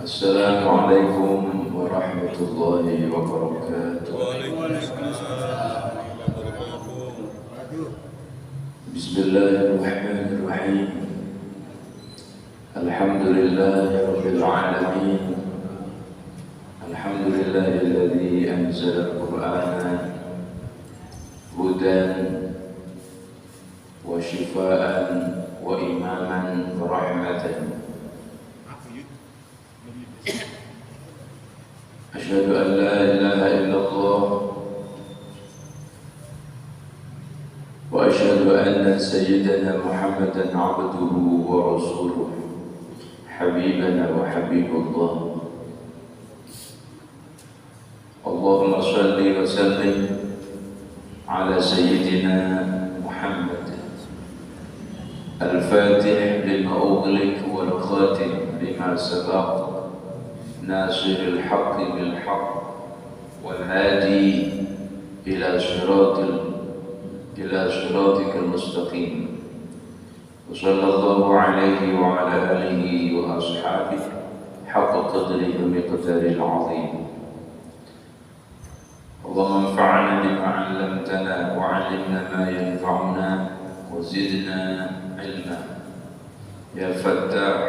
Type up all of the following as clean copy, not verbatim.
السلام عليكم ورحمة الله وبركاته. بسم الله الرحمن الرحيم. الحمد لله رب العالمين. الحمد لله الذي أنزل القرآن هدى وشفاء وإماما ورحمة. أشهد أن لا إله إلا الله وأشهد أن سيدنا محمدا عبده ورسوله حبيبنا وحبيب الله. اللهم صل وسلم على سيدنا محمد الفاتح لما أغلق والخاتم لما سبق ناصر الحق بالحق والهادي إلى صراطك المستقيم. وصلى الله عليه وعلى آله وأصحابه حق قدره ومقداره العظيم. اللهم انفعنا بما علمتنا وعلمنا ما ينفعنا وزدنا علما يا فتاح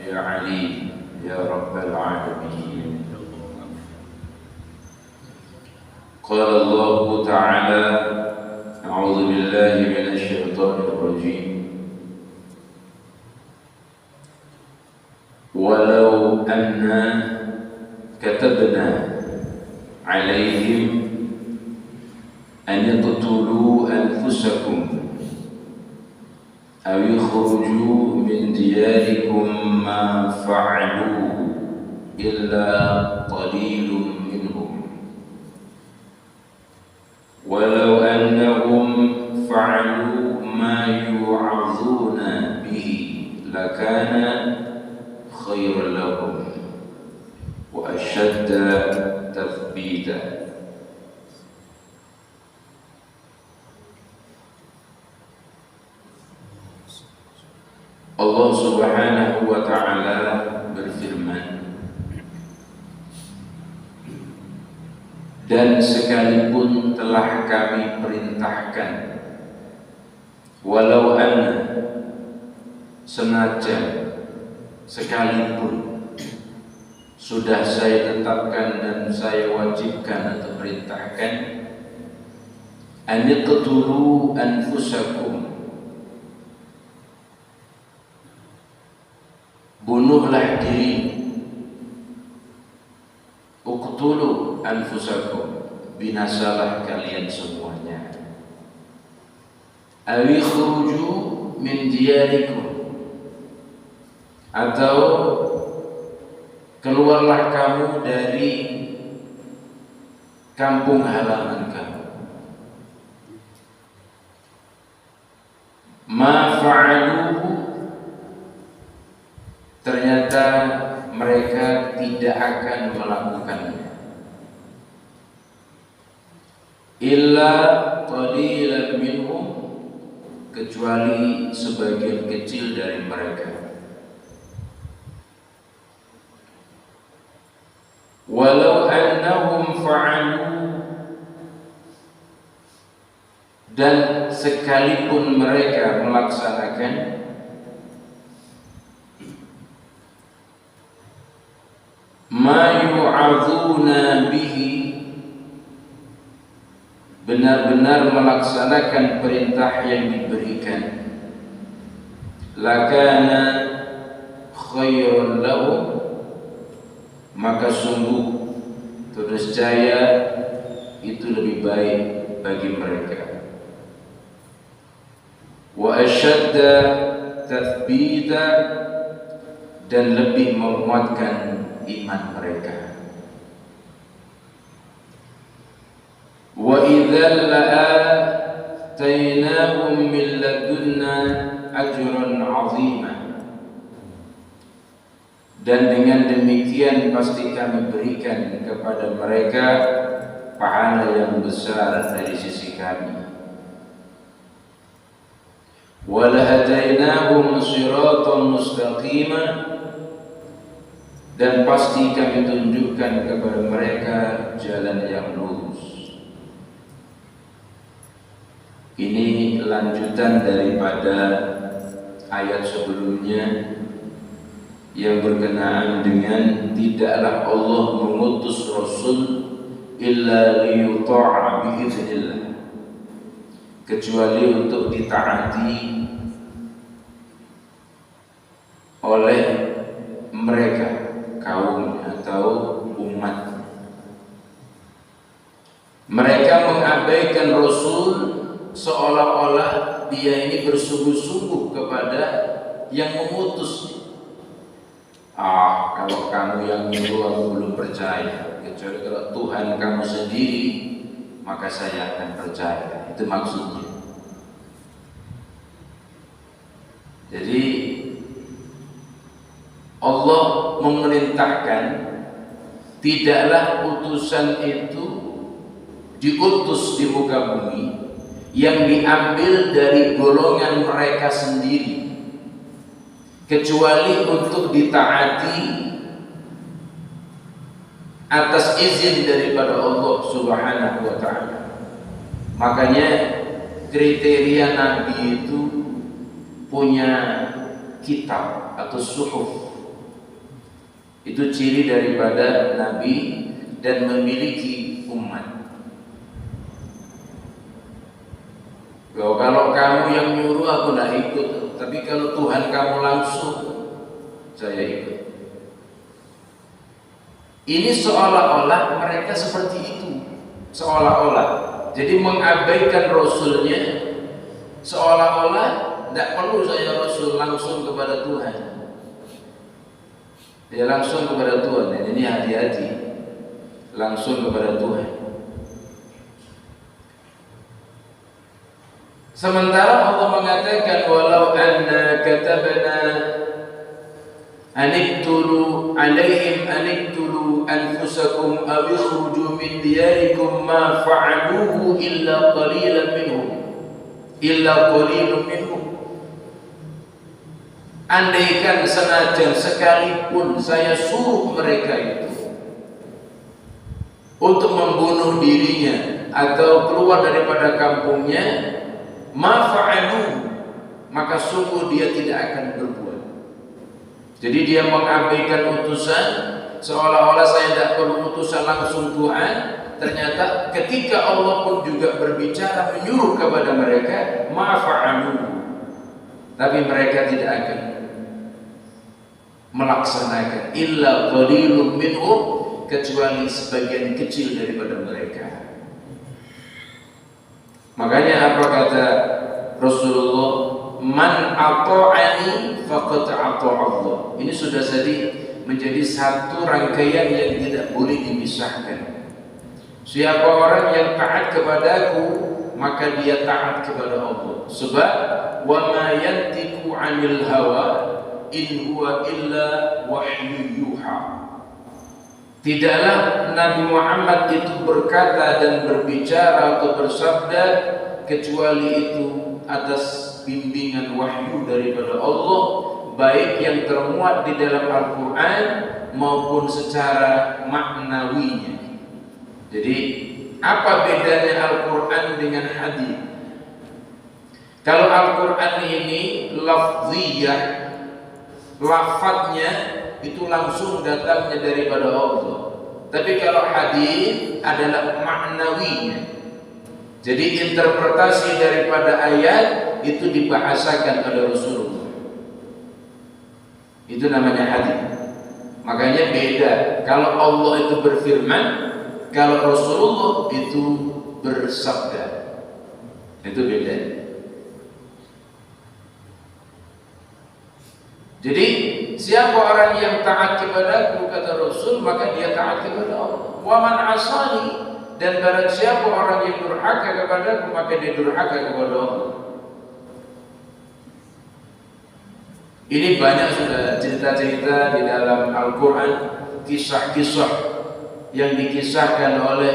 يا عليم يا رب العالمين. قال الله تعالى: أعوذ بالله من الشيطان الرجيم. ولو أنا كتبنا عليهم أن يقتلوا أنفسكم أو يخرجوا من دياركم ما فعلوه إلا قليل منهم ولو أنهم فعلوا ما يوعظون به لكان خيرا لهم وأشد تثبيتا. Allah Subhanahu wa ta'ala berfirman, dan sekalipun telah kami perintahkan, walau anna, senajan, sekalipun sudah saya tetapkan dan saya wajibkan atau perintahkan, an yaqtulu anfusakum, bunuhlah diri, uqtulu anfusakum, binasalah kalian semuanya, awi khuruju min diyarikum, atau keluarlah kamu dari kampung halaman kamu. Ma fa'aluhu, ternyata mereka tidak akan melakukannya, illa qalilan minhum, kecuali sebagian kecil dari mereka. Walau annahum fa'alu, dan sekalipun mereka melaksanakan ma yu'adzuna bihi, benar-benar melaksanakan perintah yang diberikan, lakana khairun lahum, maka sungguh niscaya itu lebih baik bagi mereka, wa ashadda tathbita, dan lebih menguatkan iman mereka. Wa idzal la'atainahum min ladunna ajran 'azima, dan dengan demikian pasti kami berikan kepada mereka pahala yang besar dari sisi kami. Wa lahadainahum siratan mustaqima, dan pasti kami tunjukkan kepada mereka jalan yang lurus. Ini lanjutan daripada ayat sebelumnya yang berkenaan dengan tidaklah Allah mengutus Rasul illa liyuta'a bi'iznillah, kecuali untuk ditaati oleh mereka, kaum atau umat. Mereka mengabaikan Rasul seolah-olah dia ini bersungguh-sungguh kepada yang mengutus. Kalau kamu yang nyuruh aku belum percaya, kecuali kalau Tuhan kamu sendiri maka saya akan percaya. Itu maksudnya. Jadi Allah memerintahkan tidaklah utusan itu diutus di muka bumi yang diambil dari golongan mereka sendiri, kecuali untuk ditaati atas izin daripada Allah Subhanahu wa ta'ala. Makanya kriteria Nabi itu punya kitab atau suhuf. Itu ciri daripada Nabi dan memiliki umat. Kalau kamu yang nyuruh aku tidak ikut, tapi kalau Tuhan kamu langsung, saya ikut. Ini seolah-olah mereka seperti itu, seolah-olah. Jadi mengabaikan Rasulnya, seolah-olah tidak perlu saya Rasul, langsung kepada Tuhan. Ya langsung kepada Tuhan. Dan ini hati-hati, langsung kepada Tuhan. Sementara Allah mengatakan walau anna katabna aniktulu alaihim aniktulu anfusakum aw ikhruju min diyarikum ma fa'aluhu illa qalilun minhum. Andaikan senajan sekalipun saya suruh mereka itu untuk membunuh dirinya atau keluar daripada kampungnya, ma fa'alu, maka sungguh dia tidak akan berbuat. Jadi dia mengabaikan utusan seolah-olah saya tidak perlu utusan langsung Tuhan. Ternyata ketika Allah pun juga berbicara menyuruh kepada mereka, ma fa'alu, tapi mereka tidak akan melaksanakan illa qalilun minhum, kecuali sebagian kecil daripada mereka. Makanya apa kata Rasulullah, man ata'ani faqad ata'a Allah. Ini sudah menjadi satu rangkaian yang tidak boleh dipisahkan. Siapa orang yang taat kepadaku, maka dia taat kepada Allah. Sebab wa ma yantiqu 'anil hawa in huwa illa wahyu yuha. Tidaklah Nabi Muhammad itu berkata dan berbicara atau bersabda kecuali itu atas bimbingan wahyu daripada Allah, baik yang termuat di dalam Al-Quran maupun secara maknawinya. Jadi apa bedanya Al-Quran dengan hadis? Kalau Al-Quran ini lafziyah, lafadznya itu langsung datangnya daripada Allah. Tapi kalau hadis adalah maknawinya. Jadi interpretasi daripada ayat itu dibahasakan oleh Rasulullah. Itu namanya hadis. Makanya beda. Kalau Allah itu berfirman, kalau Rasulullah itu bersabda. Itu beda. Jadi siapa orang yang taat kepadaku, kata Rasul, maka dia taat kepada Allah. Wa man asani, dan barang siapa orang yang durhaka kepadaku, maka dia durhaka kepada Allah. Ini banyak sudah cerita-cerita di dalam Al-Quran, kisah-kisah yang dikisahkan oleh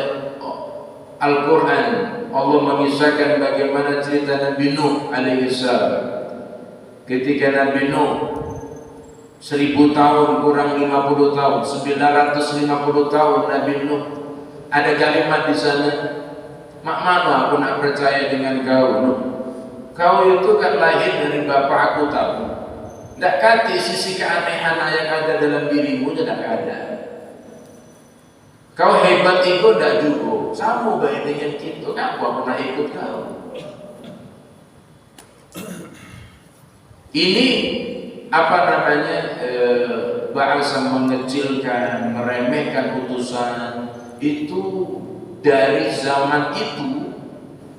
Al-Quran. Allah mengisahkan bagaimana cerita Nabi Nuh alaihissalam. Ketika Nabi Nuh 1000 tahun kurang 50 tahun, 950 tahun Nabi Nuh. Ada kalimat di sana, mak mana aku nak percaya dengan kau Nuh. Kau itu kan lahir dari bapak aku tahu. Tak kati sisi keanehan yang ada dalam dirimu tidak ada. Kau hebat itu tidak juga. Sama baik dengan kita. Kenapa aku nak ikut kau? Ini apa namanya bahasa mengecilkan, meremehkan utusan itu dari zaman itu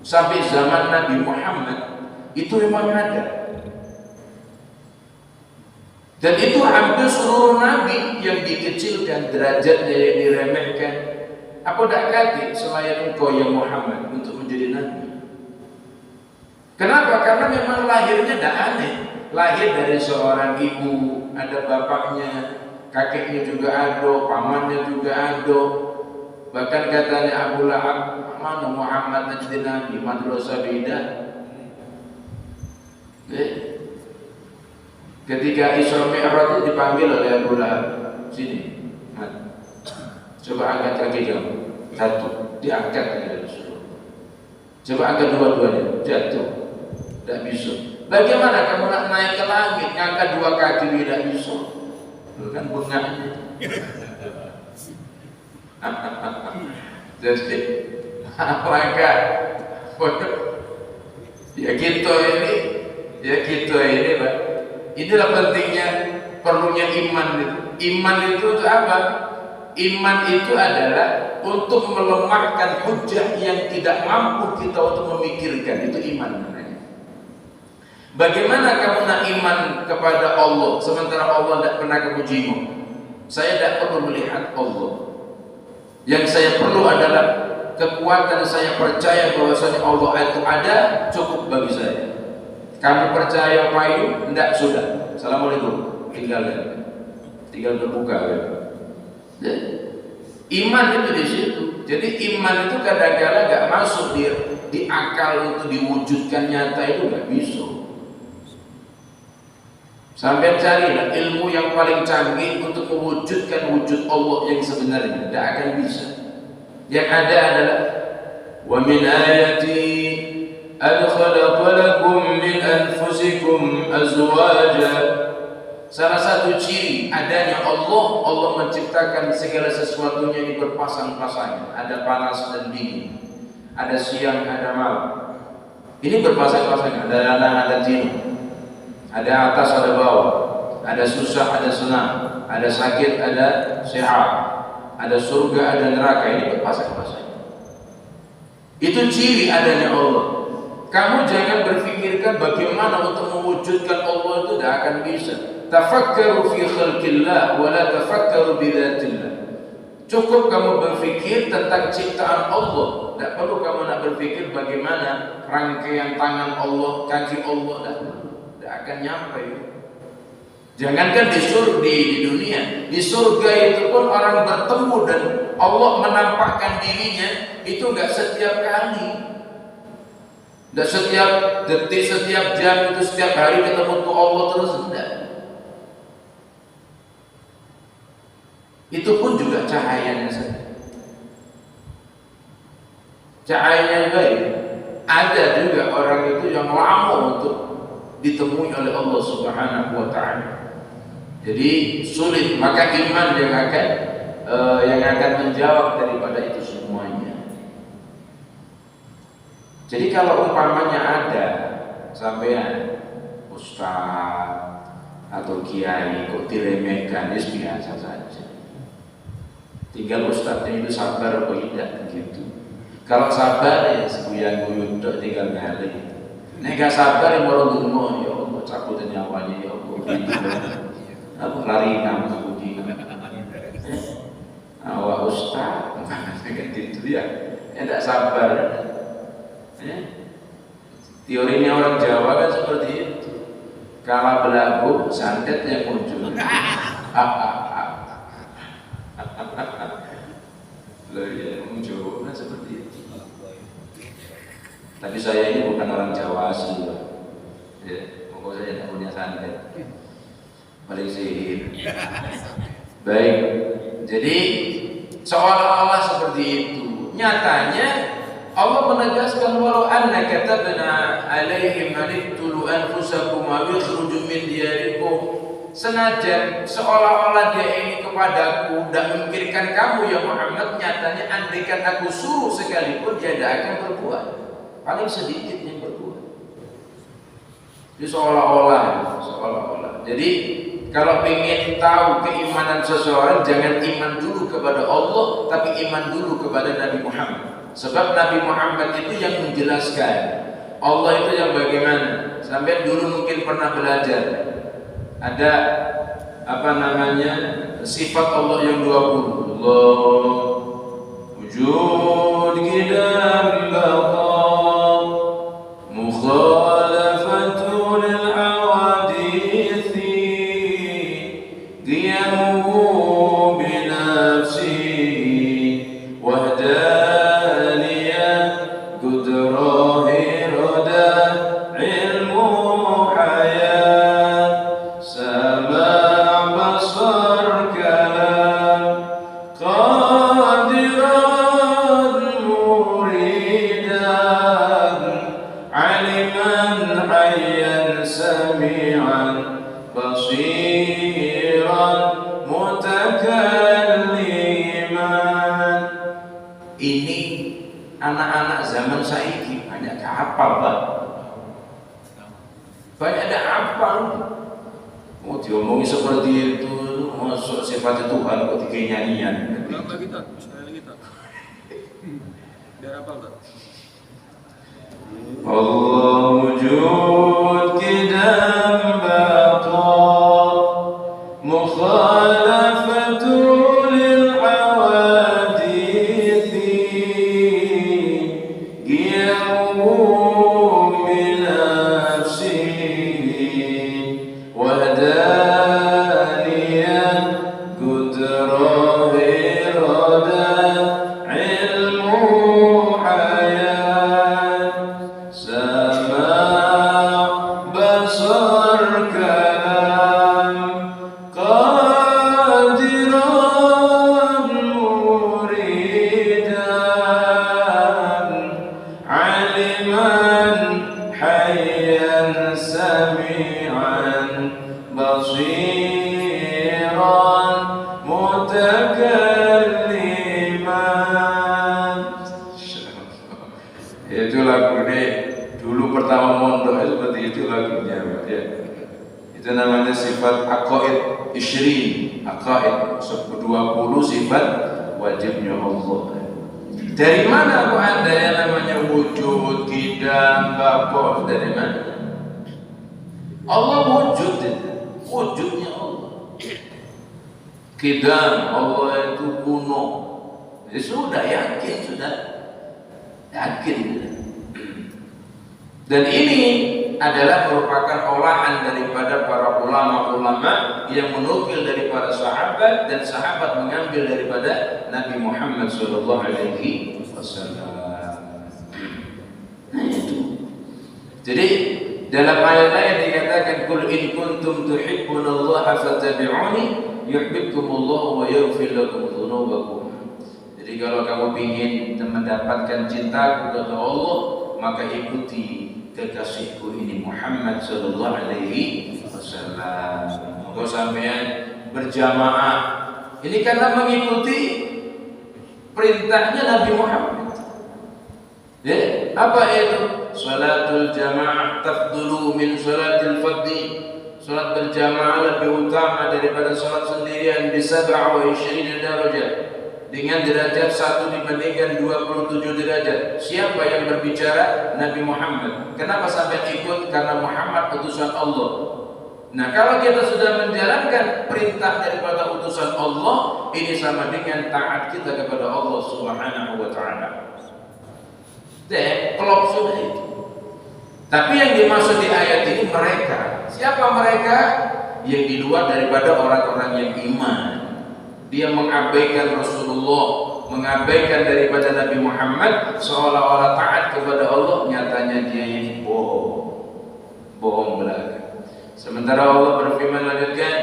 sampai zaman Nabi Muhammad itu memang ada. Dan itu hampir seluruh nabi yang dikecilkan derajatnya, yang diremehkan. Apa tak kati selain engkau yang Muhammad untuk menjadi nabi? Kenapa? Karena memang lahirnya tidak aneh. Lahir dari seorang ibu, ada bapaknya, kakeknya juga ada, pamannya juga ada. Bahkan katanya Abu Lahab, mana Muhammad jadi nabi, madrasah beda. Ketika Isra Mi'raj itu dipanggil oleh Abu Lahab, sini, coba angkat kaki kamu, satu, diangkat oleh Rasulullah. Coba angkat dua-duanya, jatuh, tidak bisa. Bagaimana kamu nak naik ke langit, ngangkat dua kaki tidak bisa? Bukan bengaknya. Jadi, maka ya kita ini, Pak. Inilah pentingnya, perlunya iman itu. Iman itu apa? Iman itu adalah untuk melemahkan hujah yang tidak mampu kita untuk memikirkan. Itu iman namanya. Bagaimana kamu nak iman kepada Allah sementara Allah tidak pernah kemujimu? Saya tidak perlu melihat Allah. Yang saya perlu adalah kekuatan saya percaya bahwasanya Allah itu ada, cukup bagi saya. Kamu percaya apa itu? Tidak, sudah. Assalamualaikum. Tinggal berbuka. Ya. Iman itu di situ. Jadi iman itu kadang-kadang nggak masuk di akal untuk diwujudkan nyata, itu nggak bisa. Sampai carilah ilmu yang paling canggih untuk mewujudkan wujud Allah yang sebenarnya, tidak akan bisa. Yang ada adalah wa min ayati an khalaqa lakum min anfusikum azwaja. Salah satu ciri adanya Allah menciptakan segala sesuatunya ini berpasang-pasangan. Ada panas dan dingin, ada siang, ada malam. Ini berpasang-pasangan. Ada lanang, ada jin, ada atas, ada bawah, ada susah, ada senang, ada sakit, ada sehat, ada surga, ada neraka. Ini berpasang-pasangan. Itu ciri adanya Allah. Kamu jangan berfikirkan bagaimana untuk mewujudkan Allah, itu tidak akan bisa. Tafakkaru fi khalqillah wa la tafakkaru bi dzatillah. Cukup kamu berfikir tentang ciptaan Allah. Tidak perlu kamu nak berfikir bagaimana rangkaian tangan Allah, kaki Allah. Tidak akan nyampe. Jangankan di dunia, di surga itu pun orang bertemu dan Allah menampakkan dirinya itu enggak setiap kali. Tidak setiap detik, setiap jam, itu setiap hari ketemu tuh Allah terus, tidak. Itu pun juga cahayanya saja. Cahayanya baik. Ada juga orang itu yang lama untuk ditemui oleh Allah Subhanahu wa Ta'ala. Jadi sulit, maka iman yang akan menjawab daripada itu semuanya. Jadi kalau umpamanya ada sampean ustaz atau kiai kok diremehkan, biasa saja. Tinggal ustaznya itu sabar atau tidak begitu. Kalau sabar ya seguyang-guyung tinggal ngalih. Nek gak sabar ya merondong, ya Allah cabut nyawanya, ya Allah. Aku lari kamu sebuti. Awak ustaz, kayak gitu ya. Tidak sabar. Teorinya orang Jawa kan seperti itu. Kala belagu santet yang muncul. Loh ya, orang Jawa kan seperti itu. Tapi saya ini bukan orang Jawa asli, ya. Pokoknya saya tidak punya santet. paling sihir. Baik, jadi seolah-olah seperti itu. Nyatanya Allah menegaskan walau anna katabna alaihim an iqtulu anfusakum wa yakhruju min diyarikum, senajan seolah-olah dia ini kepadaku dan memikirkan kamu ya Muhammad, nyatanya andaikan aku suruh sekalipun dia tidak akan berbuat, paling sedikit yang berbuat. Jadi seolah-olah. Jadi kalau ingin tahu keimanan seseorang, jangan iman dulu kepada Allah, tapi iman dulu kepada Nabi Muhammad. Sebab Nabi Muhammad itu yang menjelaskan. Allah itu yang bagaimana? Sampai dulu mungkin pernah belajar. Ada sifat Allah yang 20. Allah wujud qidam baqa mukhalafatu lil awadithi qiyamuhu binafsihi wahdaniyah qudrahi rada ilmu hayat sama' basar kalam qadiran muridan aliman hayyan sami'an basiran mutakalliman. Ini anak-anak zaman saiki banyak hafal, Pak. Banyak ada hafal. Oh, diomongi seperti itu, masuk sifat Tuhan kok tiga nyanyian. Tambah kita, sekali kita. Biar apa, Pak? Allah wujud qidam baqa mukhalafatu lil awadithi qiyamuhu binafsihi wahdaniyah qudrahi rada ilmu hayat sama' basar kalam qadiran muridan aliman hayyan sami'an basiran mutakalliman. Itu lagu ini dulu pertama mondok seperti itu lagunya, ya. Itu namanya sifat aqaid isyrin, aqaid 20 sifat wajibnya Allah. Dari mana kok ada yang namanya wujud, qidam, baqa? Dari mana? Allah wujud, wujudnya Allah. Qidam, Allah itu kuno. Ya sudah yakin, Dan ini adalah merupakan olahan daripada para ulama-ulama yang menukil dari para sahabat, dan sahabat mengambil daripada Nabi Muhammad sallallahu alaihi wasallam. Nah itu. Jadi dalam ayat-ayat dikatakan qul in kuntum tuhibbunallaha fattabi'uni yuhibbukumullahu wa yaghfir lakum dzunubakum. Jadi kalau kamu ingin mendapatkan cintaku kepada Allah, maka ikuti kekasihku ini Muhammad sallallahu alaihi wasallam. Maka sampean berjamaah ini karena mengikuti perintahnya Nabi Muhammad. Ya, apa itu? Salatul jamaah tafdulu min salatil fardhi. Salat berjamaah lebih utama daripada salat sendirian bi 27 derajat. Dengan derajat 1 dibandingkan 27 derajat. Siapa yang berbicara? Nabi Muhammad. Kenapa sampai ikut? Karena Muhammad utusan Allah. Nah, kalau kita sudah menjalankan perintah daripada utusan Allah, ini sama dengan taat kita kepada Allah Subhanahu wa taala. Klop sudah itu. Tapi yang dimaksud di ayat ini mereka. Siapa mereka? Yang di luar daripada orang-orang yang iman. Dia mengabaikan Rasulullah, mengabaikan daripada Nabi Muhammad, seolah-olah taat kepada Allah, nyatanya dia ini bohong belaka. Sementara Allah berfirman lanjutkan,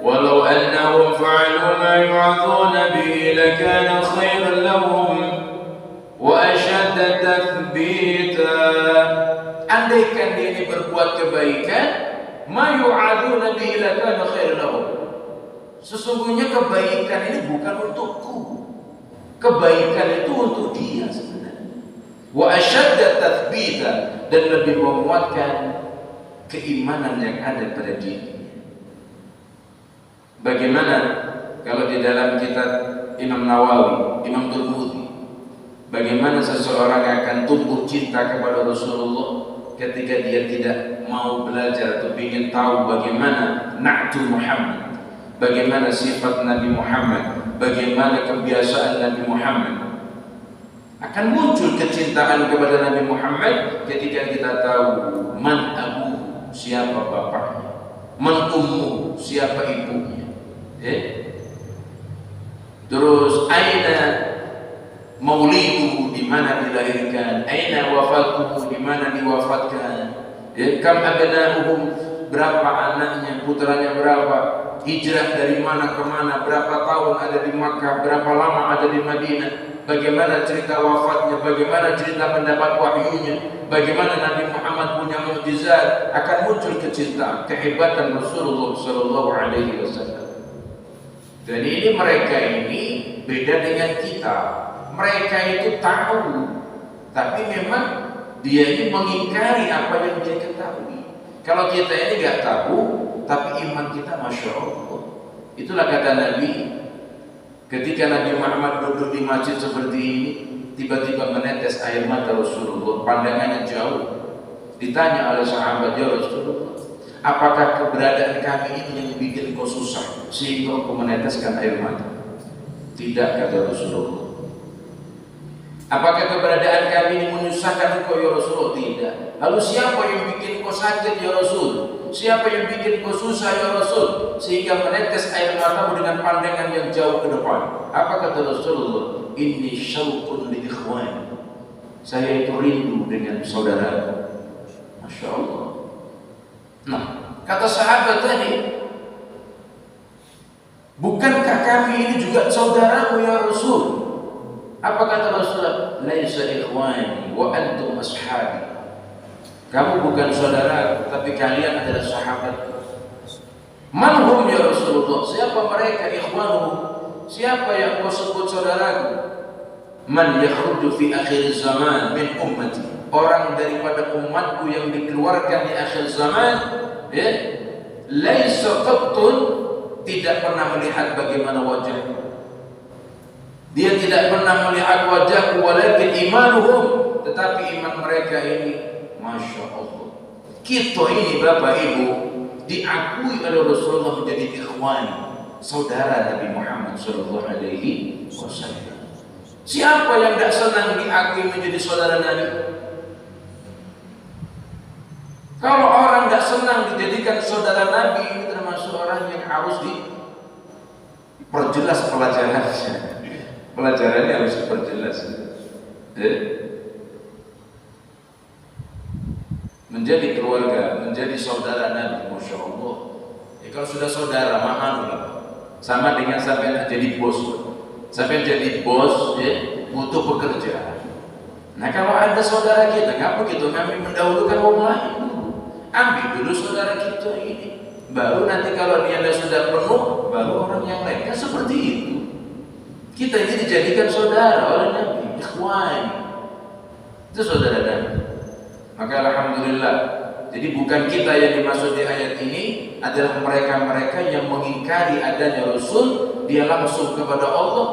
walau annahum fa'alu ma yu'adzuna bihi lakana khairan lahum wa ashadda tathbita. Andaikan dia ini berbuat kebaikan, ma yu'adzuna bihi lakana khairan lahum. Sesungguhnya kebaikan ini bukan untukku. Kebaikan itu untuk dia sebenarnya. Wa ashadda tathbita, dan lebih menguatkan keimanan yang ada pada dirinya. Bagaimana kalau di dalam kitab Imam Nawawi, Imam Turmudi, bagaimana seseorang akan tumbuh cinta kepada Rasulullah ketika dia tidak mau belajar atau ingin tahu bagaimana na'tu Muhammad, bagaimana sifat Nabi Muhammad, bagaimana kebiasaan Nabi Muhammad. Akan muncul kecintaan kepada Nabi Muhammad ketika kita tahu man abu, siapa bapaknya, man ummu, siapa ibunya, terus aina mauliduhu, di mana dilahirkan, aina wafatuhu, di mana diwafatkan, kam abna'uhum, berapa anaknya, putranya berapa, hijrah dari mana ke mana, berapa tahun ada di Makkah, berapa lama ada di Madinah, bagaimana cerita wafatnya, bagaimana cerita mendapat wahyunya, bagaimana Nabi Muhammad punya mukjizat. Akan muncul kecintaan, kehebatan Rasulullah sallallahu alaihi wasallam. Dan ini mereka ini beda dengan kita. Mereka itu tahu, tapi memang dia ini mengingkari apa yang dia ketahui. Kalau kita ini nggak tahu, tapi iman kita masya Allah. Itulah kata Nabi, ketika Nabi Muhammad duduk di masjid seperti ini, tiba-tiba menetes air mata Rasulullah, pandangannya jauh. Ditanya oleh sahabat, ya Rasulullah, apakah keberadaan kami ini yang bikin kau susah sehingga kau meneteskan air mata? Tidak, kata Rasulullah. Apakah keberadaan kami ini menyusahkan engkau ya Rasulullah? Tidak. Lalu siapa yang bikin kau sakit ya Rasul? Siapa yang bikin kau susah ya Rasul sehingga menetes air matamu dengan pandangan yang jauh ke depan? Apa kata Rasulullah? Inni syauqun li ikhwani. Saya itu rindu dengan saudara. Masya Allah. Nah, kata sahabat tadi, bukankah kami ini juga saudaramu ya Rasul? Apa kata Rasulullah? Laisa ikhwani wa antum ashabi. Kamu bukan saudara, tapi kalian adalah sahabat. Man hum ya Rasulullah? Siapa mereka? Ikhwanuhum. Siapa yang kau sebut saudaraku? Man yakhruju fi akhir zaman min ummati. Orang daripada umatku yang dikeluarkan di akhir zaman, ya, laisa qattun, tidak pernah melihat bagaimana wajahku. Dia tidak pernah melihat wajahku, walakin imanuhum, tetapi iman mereka ini masya Allah. Kita ini Bapak Ibu diakui oleh Rasulullah menjadi ikhwan, saudara Nabi Muhammad sallallahu alaihi wasallam. Siapa yang tidak senang diakui menjadi saudara Nabi? Kalau orang tidak senang dijadikan saudara Nabi, ini termasuk orang yang harus diperjelas pelajarannya. Pelajarannya harus diperjelas. Menjadi keluarga, menjadi saudara Nabi, masya Allah. Kalau sudah saudara, maaf, sama dengan sampai jadi bos. Sampai jadi bos, butuh pekerjaan. Nah, kalau ada saudara kita, ngapa kita kami mendahulukan orang lain? Ambil dulu saudara kita ini, baru nanti kalau dia sudah penuh, baru orang yang lain. Kan seperti itu. Kita ini dijadikan saudara oleh Nabi, ikhwan. Itu saudara Nabi. Maka alhamdulillah. Jadi bukan kita yang dimaksud di ayat ini, adalah mereka-mereka yang mengingkari adanya Rasul. Dia langsung kepada Allah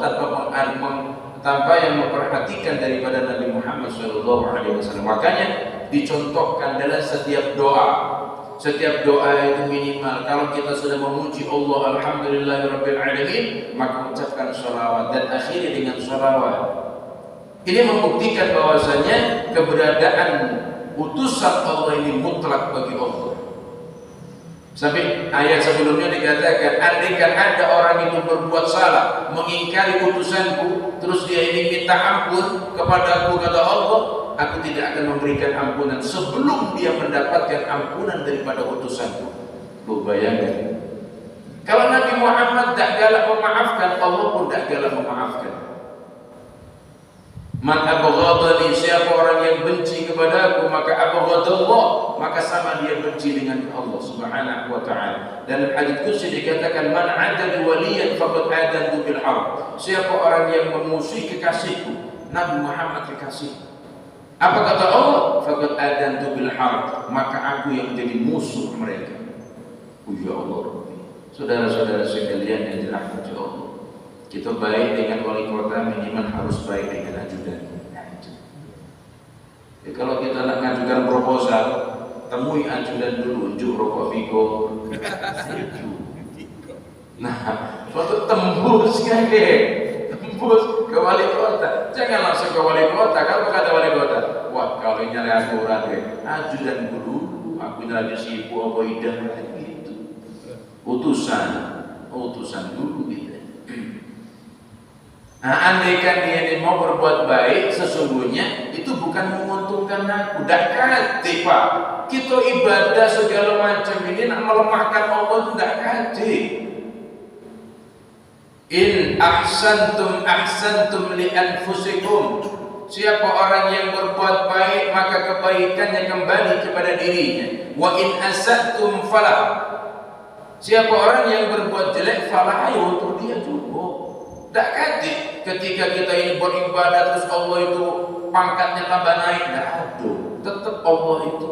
tanpa yang memperhatikan daripada Nabi Muhammad SAW. Makanya dicontohkan dalam setiap doa. Setiap doa itu minimal kalau kita sudah memuji Allah alhamdulillahirabbil alamin, maka ucapkan sholawat dan akhiri dengan sholawat. Ini membuktikan bahwasanya keberadaan utusan Allah ini mutlak bagi Allah. Sampai ayat sebelumnya dikatakan, andaikan ada orang itu berbuat salah, mengingkari utusanku, terus dia ini minta ampun kepadaku, kata Allah, aku tidak akan memberikan ampunan sebelum dia mendapatkan ampunan daripada utusanku. Kau bayangkan, kalau Nabi Muhammad tak galak memaafkan, Allah pun tak galak memaafkan. Man abghadani, siapa orang yang benci kepadaku, maka abghadallah, maka sama dia benci dengan Allah Subhanahu wa taala. Dan hadits qudsi dikatakan, man adali waliyan faqad adantu bil harb. Siapa orang yang memusuhi kekasihku, Nabi Muhammad kekasih. Apa kata Allah? Faqad adantu bil harb, maka aku yang menjadi musuh mereka. Ya Allah. Saudara-saudara sekalian yang dirahmati Allah, kita baik dengan wali kota minimal harus baik dengan ajudan. Jadi kalau kita nak ngajukan proposal, temui ajudan dulu, unjuk rokok Vigo. Nah, untuk tembus tembus ke wali kota. Jangan langsung ke wali kota. Kalau kata wali kota, wah kalau nyari aturan ajudan dulu. Aku lagi sibuk apa idah gitu. Utusan dulu gitu. Nah, andaikan dia ini mau berbuat baik, sesungguhnya itu bukan menguntungkan aku. Tak kati Pak, kita ibadah segala macam ini nak melemahkan Allah itu tak kati. In ahsantum ahsantum li anfusikum. Siapa orang yang berbuat baik, maka kebaikannya kembali kepada dirinya. Wa in asatum falah. Siapa orang yang berbuat jelek, falah ayo untuk dia juga. Tak kati ketika kita ini beribadah terus Allah itu pangkatnya tambah naik, tak ada. Tetap Allah itu.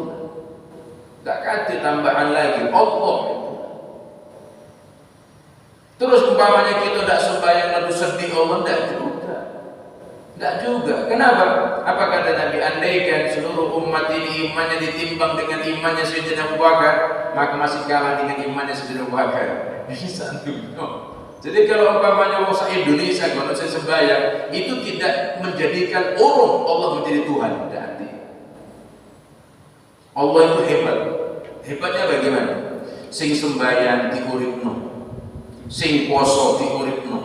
Tak kati tambahan lagi Allah itu. Terus umpamanya kita tak sembahyang lalu sedih Allah, tak juga. Tak juga. Kenapa? Apa kata Nabi? Andaikan seluruh umat ini imannya ditimbang dengan imannya Sayyidina Abu Bakar, maka masih kalah dengan imannya Sayyidina Abu Bakar. Bisa tuh. Jadi kalau umpamanya orang Indonesia kalau saya sembahyang itu tidak menjadikan orang Allah menjadi Tuhan. Tidak. Allah itu hebat. Hebatnya bagaimana? Sing sembahyang diuripno, sing poso diuripno,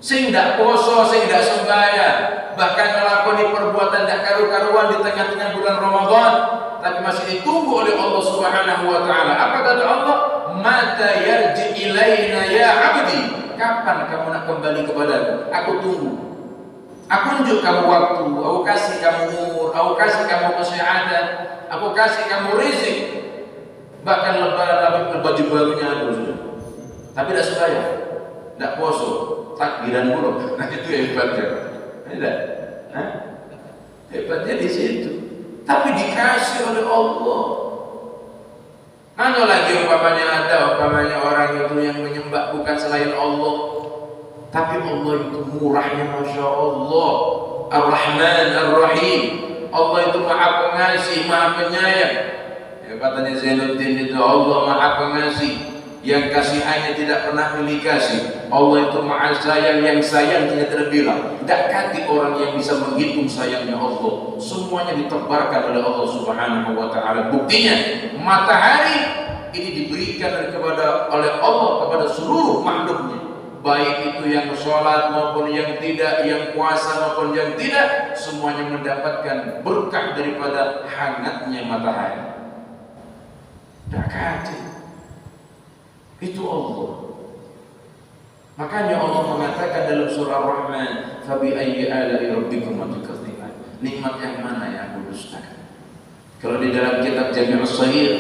sing tidak poso, sing tidak sembahyang, bahkan melakoni perbuatan tidak karu-karuan di tengah-tengah bulan Ramadan, tapi masih ditunggu oleh Allah Subhanahu wa taala. Apa kata Allah? Mata yarji ilaina ya abdi. Kapan kamu nak kembali kepadaku? Aku tunggu. Aku unjuk kamu waktu, aku kasih kamu umur, aku kasih kamu kesehatan, aku kasih kamu rezeki. Bahkan lebaran baju barunya ada sudah. Tapi tidak sembahyang, tidak puasa, takbiran mulu. Nah itu hebatnya. Tidak? Hebatnya di situ. Tapi dikasih oleh Allah. Mana lagi umpamanya ada orang itu yang menyembah bukan selain Allah, tapi Allah itu murahnya Masya Allah, Ar-Rahman Ar-Rahim. Allah itu Maha Pengasih, Maha Penyayang. Ya katanya Zainuddin itu Allah Maha Pengasih, yang kasihannya tidak pernah pilih kasih. Allah itu Maha Sayang, yang sayang tidak terbilang. Tidak kati orang yang bisa menghitung sayangnya Allah. Semuanya ditebarkan oleh Allah Subhanahu wa taala. Buktinya matahari ini diberikan oleh Allah kepada seluruh makhluknya. Baik itu yang sholat maupun yang tidak, yang puasa maupun yang tidak, semuanya mendapatkan berkah daripada hangatnya matahari. Tidak kati. Itu Allah. Makanya Allah mengatakan dalam surah Ar-Rahman, "Fabi ayyi ala'i rabbikum tukadziban." Nikmat yang mana yang aku dustakan? Kalau di dalam kitab Jami' As-Shaghir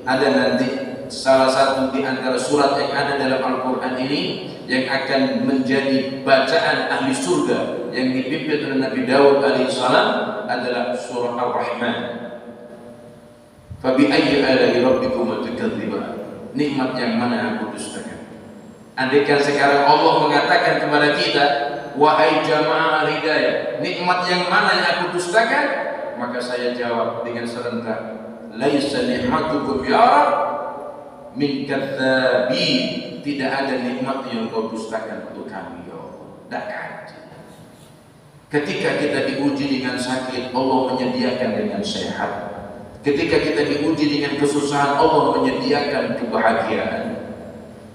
ada nanti salah satu di antara surat yang ada dalam Al-Qur'an ini yang akan menjadi bacaan ahli surga yang dipimpin oleh Nabi Daud alaihissalam adalah surah Ar-Rahman. Fabi ayyi ala'i rabbikum tukadziban. Nikmat yang mana yang aku dustakan? Andaikan sekarang Allah mengatakan kepada kita, wahai jamaah hidayah, nikmat yang mana yang aku dustakan? Maka saya jawab dengan serentak, laisa ni'matukum ya Rabb min kadzdzabin. Tidak ada nikmat yang kau dustakan untuk kami ya Allah. Tak ada. Ketika kita diuji dengan sakit, Allah menyediakan dengan sehat. Ketika kita diuji dengan kesusahan, Allah menyediakan kebahagiaan.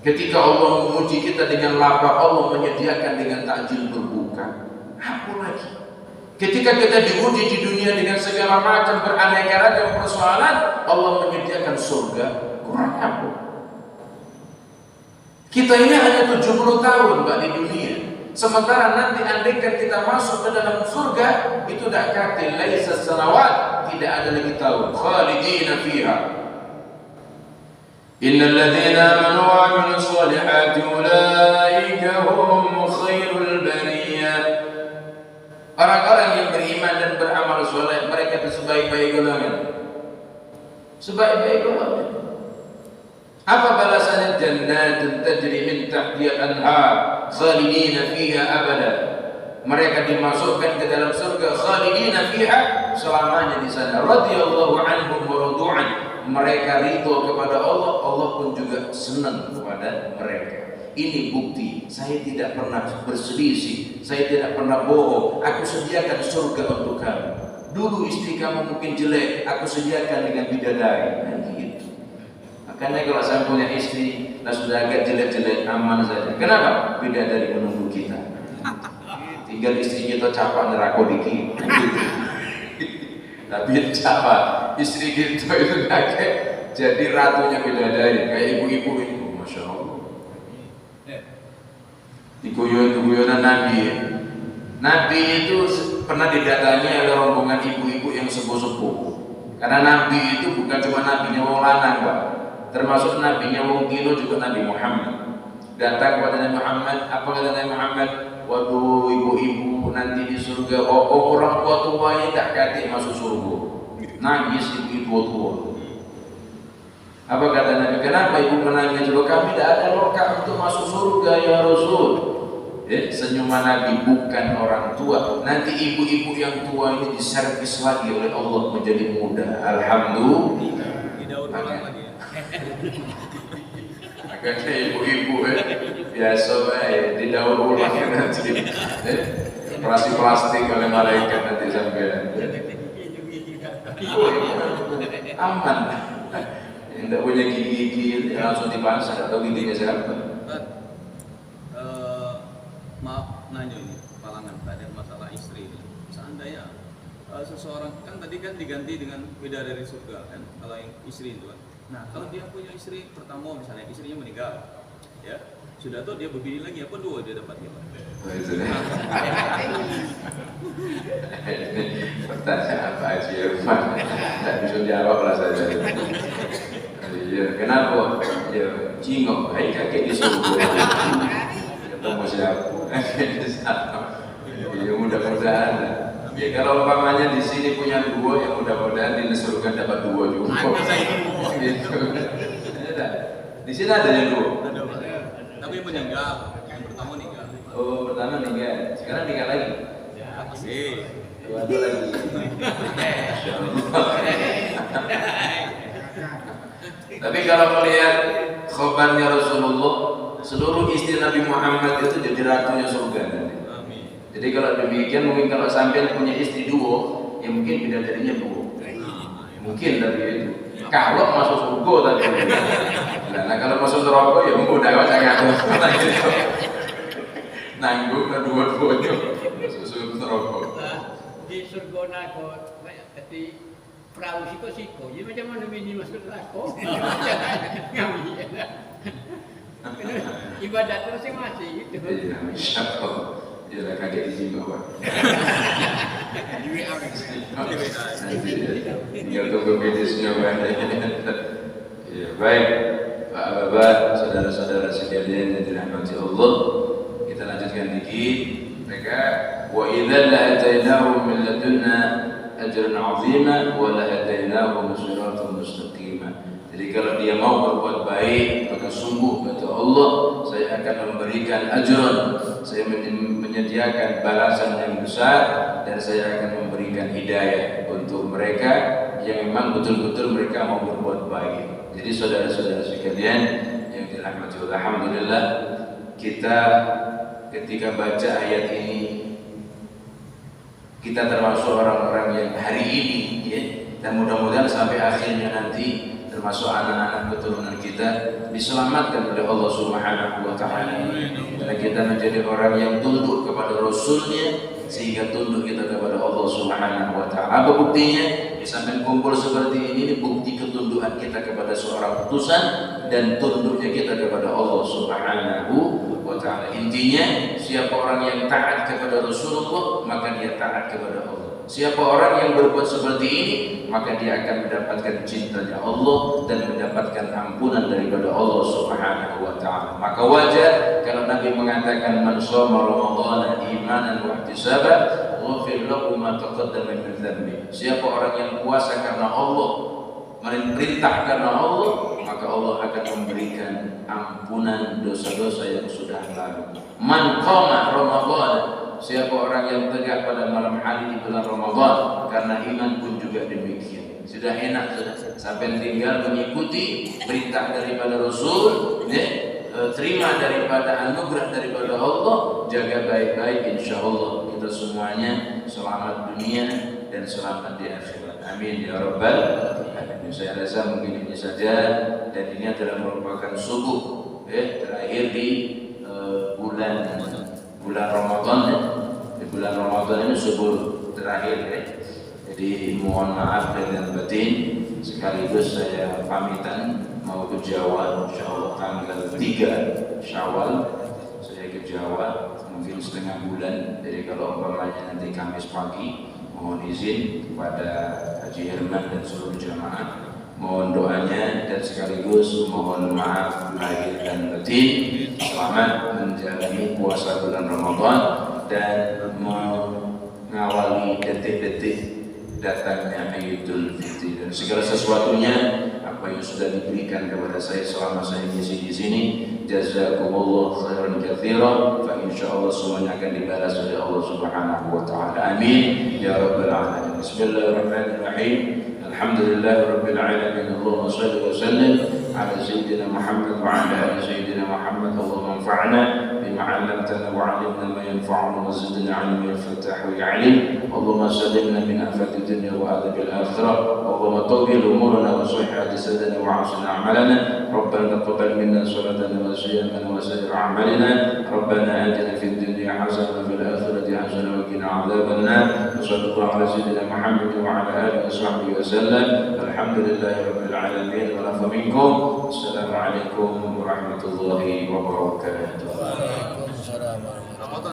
Ketika Allah menguji kita dengan lapar, Allah menyediakan dengan takjil berbuka. Apa lagi? Ketika kita diuji di dunia dengan segala macam beraneka ragam persoalan, Allah menyediakan surga. Kurang apa? Kita ini hanya 70 tahun Mbak di dunia. Sementara nanti andaikan kita masuk ke dalam surga, itu dak kata laisa sanawat, tidak ada lagi tahun. Khalidina fiha. Innal ladzina amanu wa 'amilus solihati ulaika hum khairul bariyah. Orang-orang yang beriman dan beramal soleh, mereka itu sebaik-baik golongan. Sebaik-baik golongan. Apa balasannya? Jannatun tajri min tahtiha al-anhar khalidina fiha abada. Mereka dimasukkan ke dalam surga khalidina fiha, selamanya di sana. Radhiyallahu anhum wa radu'an. Mereka ridho kepada Allah, Allah pun juga senang kepada mereka. Ini bukti saya tidak pernah berselisih, saya tidak pernah bohong. Aku sediakan surga untuk kamu. Dulu istri kamu mungkin jelek, aku sediakan dengan bidadari. Gitu. Makanya kalau saya punya istri, nah sudah agak jelek-jelek, aman saja. Kenapa? Bidadari menunggu kita. Tinggal istri kita capak neraka dikit. Tapi apa? Istri kita itu kayak jadi ratunya bidadari, kayak ibu-ibu itu, masya Allah. Diguyon-guyonan Nabi. Nabi itu pernah didatangi oleh rombongan ibu-ibu yang sepuh-sepuh. Karena Nabi itu bukan cuma nabinya wong lanang, Pak. Termasuk nabinya wong kilo juga Nabi Muhammad. Datang kepada Nabi Muhammad, apa kata Nabi Muhammad? Waduh ibu-ibu nanti di surga, orang tua yang tak katik masuk surga. Nangis ibu tua. Apa kata Nabi? Kenapa ibu menangis? Kami tidak ada lokal untuk masuk surga ya Rasul. Senyuman Nabi, bukan orang tua. Nanti ibu-ibu yang tua ini diservis lagi oleh Allah menjadi muda. Alhamdulillah. Makanya ibu-ibu biasa di daur ulang nanti operasi plastik oleh malaikat nanti sampai aman. Tidak punya gigi langsung dipasang atau giginya siapa? Maaf nanya ini, palangan tadi masalah istri ini. Seandainya seseorang kan tadi kan diganti dengan bidadari surga kan, kalau yang istri itu kan. Nah kalau dia punya istri pertama misalnya istrinya meninggal, ya sudah tuh dia berbini lagi apa dua dia dapat dia? Pertanyaan apa aja ya, tidak bisa jawab lah saja. Ya, kenapa? Ya, cingok, hai kakek di surga. Ketemu siapa? Ya mudah-mudahan. Ya kalau umpamanya di sini punya dua, ya mudah-mudahan di surga dapat dua juga. Gitu. Di sini ada yang dua. Tapi meninggal, yang pertama meninggal. Oh, pertama meninggal. Sekarang tinggal lagi. Masih. Dua lagi. Tapi kalau melihat khobarnya Rasulullah, seluruh istri Nabi Muhammad itu jadi ratunya surga. Jadi kalau demikian mungkin kalau sampai punya istri dua, ya mungkin bidadarinya dua. Mungkin dari itu. Kalau masuk surga tadi. Nah kalau masuk neraka ya mudah sangat. Nanggung kedua-duanya masuk neraka. Di surga neraka, jadi perahu siko-siko. Jadi macam mana ini masuk neraka? Ibadat masing-masing gitu. Iya, insyaallah. Dia kaget di sini Pak. Tinggal tunggu medisnya Pak. Ya, baik. Pak Bapak, saudara-saudara sekalian yang dirahmati Allah, kita lanjutkan dikit. Mereka wa idzal la'atainahum min ladunna ajran 'azima wa lahadainahum siratan mustaqima. Jadi kalau dia mau berbuat baik, maka sungguh kata Allah, saya akan memberikan ajran, saya menyediakan balasan yang besar, dan saya akan memberikan hidayah untuk mereka yang memang betul-betul mereka mau berbuat baik. Jadi saudara-saudara sekalian yang dirahmati Allah, alhamdulillah kita ketika baca ayat ini kita termasuk orang-orang yang hari ini ya, dan mudah-mudahan sampai akhirnya nanti termasuk anak-anak keturunan kita diselamatkan oleh Allah Subhanahu wa taala. Dan kita menjadi orang yang tunduk kepada Rasulnya, sehingga tunduk kita kepada Allah Subhanahu wa taala. Apa buktinya? Di samping kumpul seperti ini bukti ketundukan kita kepada seorang utusan dan tunduknya kita kepada Allah Subhanahu Intinya, siapa orang yang taat kepada Rasulullah, maka dia taat kepada Allah. Siapa orang yang berbuat seperti ini, maka dia akan mendapatkan cintanya Allah dan mendapatkan ampunan daripada Allah Subhanahu wa taala. Maka wajar kalau Nabi mengatakan man shoma ramadhana imanan wa ihtisaban ghufir lahu ma taqaddama min dhanbi. Siapa orang yang puasa karena Allah, merintah karena Allah, maka Allah akan memberikan ampunan dosa-dosa yang sudah lalu. Man qama ramadhana, siapa orang yang tegak pada malam hari di bulan Ramadan, karena iman pun juga demikian. Sudah enak sudah, sampai tinggal mengikuti perintah daripada Rasul, terima daripada anugerah daripada Allah, jaga baik-baik, insya Allah kita semuanya selamat dunia dan selamat di akhirat. Amin ya rabbal alamin. Saya rasa mungkin ini saja, dan ini adalah merupakan subuh terakhir di bulan Ramadan. Di bulan Ramadan ini subuh terakhir ya. Jadi mohon maaf dengan batin, sekaligus saya pamitan mau ke Jawa, insyaallah tanggal 3 Syawal saya ke Jawa, mungkin setengah bulan. Jadi kalau umpamanya nanti Kamis pagi, mohon izin kepada Haji Herman dan seluruh jamaah, mohon doanya dan sekaligus mohon maaf lahir dan batin. Selamat menjalani puasa bulan Ramadan dan mengawali detik-detik datangnya Idul Fitri, dan segala sesuatunya apa yang sudah diberikan kepada saya selama saya ngisi di sini. Jazakumullah khairan katsiran, fa insyaallah semuanya akan dibalas oleh Allah Subhanahu wa taala. Amin ya rabbal alamin. Bismillahirrahmanirrahim. Alhamdulillahirabbil alamin. Allahumma shalli wa sallim ala sayyidina Muhammad wa ala ali sayyidina Muhammad. Allahumma anfa'na bima 'allamtana wa 'allimna ma yanfa'una wa zidna 'ilman yaftah wa ya'lim. Allahumma sallimna min afati dunya wa adhabil akhirah. Allahumma tawwil umurana wa sahih hadisadana wa ahsin a'malana. Rabbana taqabbal minna salatana wa siyamana wa sa'ir a'malina. Rabbana atina fid dunya hasanah wa fil akhirati hasanah wa qina 'adzaban nar. Sallallahu ala sayyidina Muhammad wa ala alihi wa sahbihi wa sallam. Alhamdulillahirabbil alamin wa lafa minkum. Assalamualaikum warahmatullahi wabarakatuh. Waalaikumsalam.